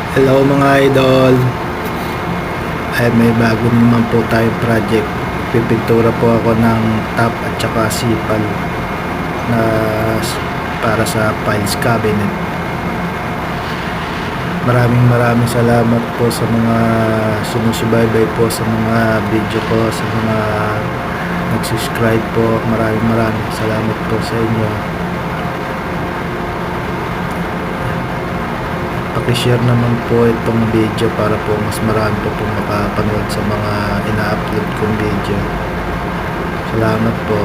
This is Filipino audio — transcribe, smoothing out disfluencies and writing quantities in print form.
Hello mga idol. Ay may bago naman po tayong project. Pipintura po ako ng top at saka sipal na para sa files cabinet. Maraming salamat po sa mga sumusubaybay po sa mga video ko, sa mga nag-subscribe po. Maraming salamat po sa inyo. Paki-share naman po itong video para po mas marami po makapanood sa mga ina-upload kong video. Salamat po.